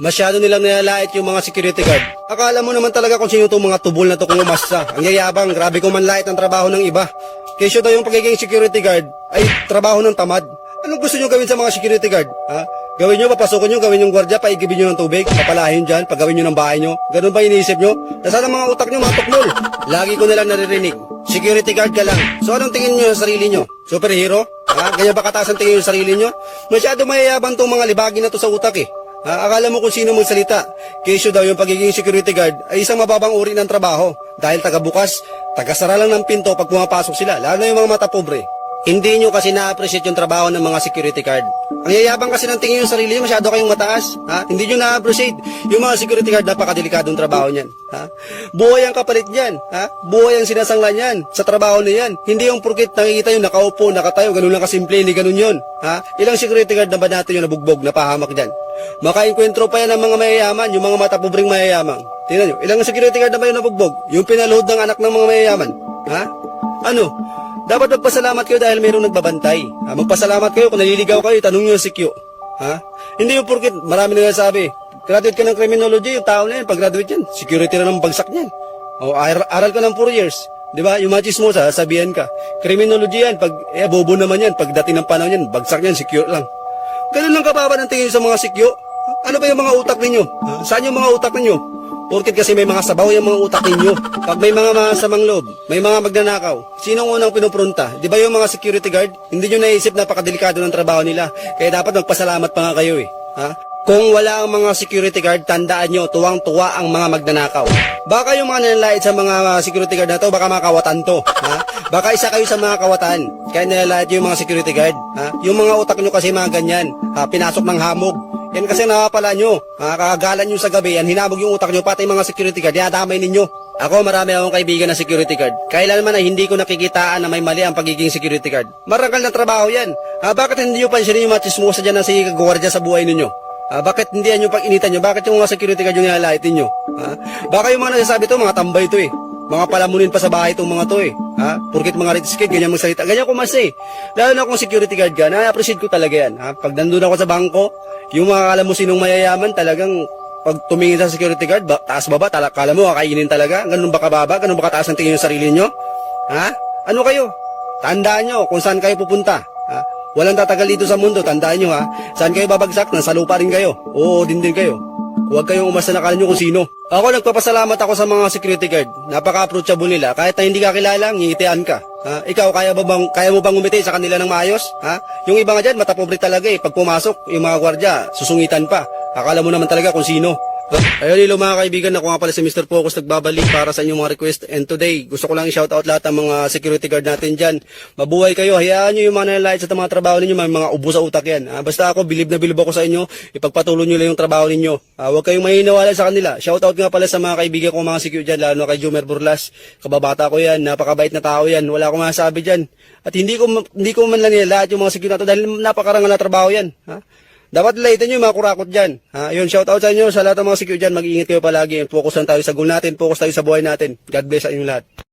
Masyado nilang nilalait yung mga security guard. Akala mo naman talaga kung sino itong mga tubol na to kung umasa. Ang yayabang, grabe kung manlait ang trabaho ng iba. Kesyo daw yung pagiging security guard ay trabaho ng tamad. Anong gusto nyo gawin sa mga security guard? Ha? Gawin nyo, papasukin nyo, gawin yung gwardya, paigibin nyo ng tubig, papalahin dyan, pagawin nyo ng bahay nyo. Ganun ba iniisip nyo? Nasaan ang mga utak nyo, mga tukmol? Lagi ko nalang naririnig. Security guard ka lang. So anong tingin nyo sa sarili nyo? Superhero? Ha? Ganyan ba kataas ang tingin nyo sa sarili nyo? Masyado mayayabang tong mga libagi na to sa utak eh. Akala mo kung sino magsalita. Kesyo daw yung pagiging security guard ay isang mababang uri ng trabaho dahil taga-bukas, taga-sara lang ng pinto pag pumapasok sila, lalo na yung mga mata pobre. Hindi nyo kasi na-appreciate yung trabaho ng mga security guard. Ang yayabang kasi ng tingin yung sarili nyo, masyado kayong mataas. Hindi nyo na-appreciate yung mga security guard, napakadelikadong trabaho niyan. Buhay ang kapalit niyan. Buhay ang sinasangla niyan sa trabaho niyan. Hindi yung purkit nakikita yung nakaupo, nakatayo, ganun lang kasimple, hindi ganun yun. Ilang security guard na ba natin yung nabugbog, napahamak dyan? Makainkwentro pa yan ng mga mayayaman, yung mga matapubring mayayaman. Tingnan nyo, ilang security guard na ba yung nabugbog? Yung pinaluhod ng anak ng mga mayayaman. Ano? Dapat magpasalamat kayo dahil mayroong nagbabantay. Magpasalamat kayo kung naliligaw kayo, tanong nyo si Q. Hindi yung porkit, marami na sabi, graduate ka ng criminology, yung tao na yan, pag-graduate yan, security na ng bagsak niyan. O aral ka ng 4 years. Diba? Yung mga chismosa, sabihan ka. Criminology yan, bobo naman yan, pagdating ng panahon yan, bagsak yan, secure lang. Ganun lang kababa ng tingin sa mga sikyo. Ano ba yung mga utak ninyo? Saan yung mga utak ninyo? Porkit kasi may mga sabaw yung mga utak ninyo. Pag may mga masamang loob, may mga magnanakaw, sinong unang pinupronta? Di ba yung mga security guard? Hindi nyo naisip na napakadelikado ng trabaho nila. Kaya dapat magpasalamat pa nga kayo eh. Kung wala ang mga security guard, tandaan nyo, tuwang-tuwa ang mga magnanakaw. Baka yung mga nilalait sa mga security guard na to, baka mga kawatan to. Baka isa kayo sa mga kawatan, kaya nilalait yung mga security guard. Yung mga utak nyo kasi mga ganyan, pinasok ng hamog. Yan kasi nakapala nyo, kakagalan nyo sa gabi, yan hinabog yung utak nyo, pati mga security guard, dinadamay ninyo. Ako marami akong kaibigan na security guard. Kailanman ay hindi ko nakikitaan na may mali ang pagiging security guard. Marangal na trabaho yan. Bakit hindi nyo pansinin yung mga chismosa dyan na si gwardiya sa buhay ninyo? Bakit hindi yan yung pag-initan nyo? Bakit yung mga security guard yung nilalaitin nyo? Baka yung mga nasasabi to, mga tambay to eh. Mga palamunin pa sa bahay itong mga to eh. Porkit mga rich kid, ganyan magsalita. Ganyan ko mas eh. Lalo na kung security guard ka, na-appreciate ko talaga yan. Pag nandun ako sa bangko, yung mga kala mo sinong mayayaman, talagang pag tumingin sa security guard, taas baba, kala mo kakainin talaga. Ganun ba kababa? Ganun ba kataas ang tingin yung sarili nyo? Ano kayo? Tandaan nyo kung saan kayo pupunta. Walang tatagal dito sa mundo, tandaan nyo Saan kayo babagsak? Nasa lupa rin kayo. Oo, din kayo. Huwag kayong umasa na kala nyo kung sino. Ako nagpapasalamat ako sa mga security guard. Napaka-approachable nila. Kahit na hindi ka kilala, ngitian ka. Ikaw, kaya mo bang umiti sa kanila ng maayos? Yung iba nga dyan, matapobre talaga eh. Pag pumasok, yung mga gwardya, susungitan pa. Akala mo naman talaga kung sino. Ayun hello mga kaibigan, ako nga pala si Mr. Focus nagbabalik para sa inyong mga request. And today, gusto ko lang i-shoutout lahat ng mga security guard natin dyan. Mabuhay kayo, hayaan nyo yung mga nalalait sa mga trabaho ninyo, may mga ubo sa utak yan. Basta ako, bilib na bilib ako sa inyo, ipagpatuloy nyo lang yung trabaho ninyo. Huwag kayong mahinawalan sa kanila. Shoutout nga pala sa mga kaibigan ko mga security dyan, lalo na kay Jumer Burlas. Kababata ko yan, napakabait na tao yan, wala akong masasabi dyan. At hindi ko man lang nilalait yung mga security na to dahil napakarangal na trabaho yan. Dapat laitan nyo yung mga kurakot dyan. Yun, shout out sa inyo, sa lahat ng mga security dyan, mag-iingat kayo palagi. Focus lang tayo sa goal natin, focus tayo sa buhay natin. God bless sa inyong lahat.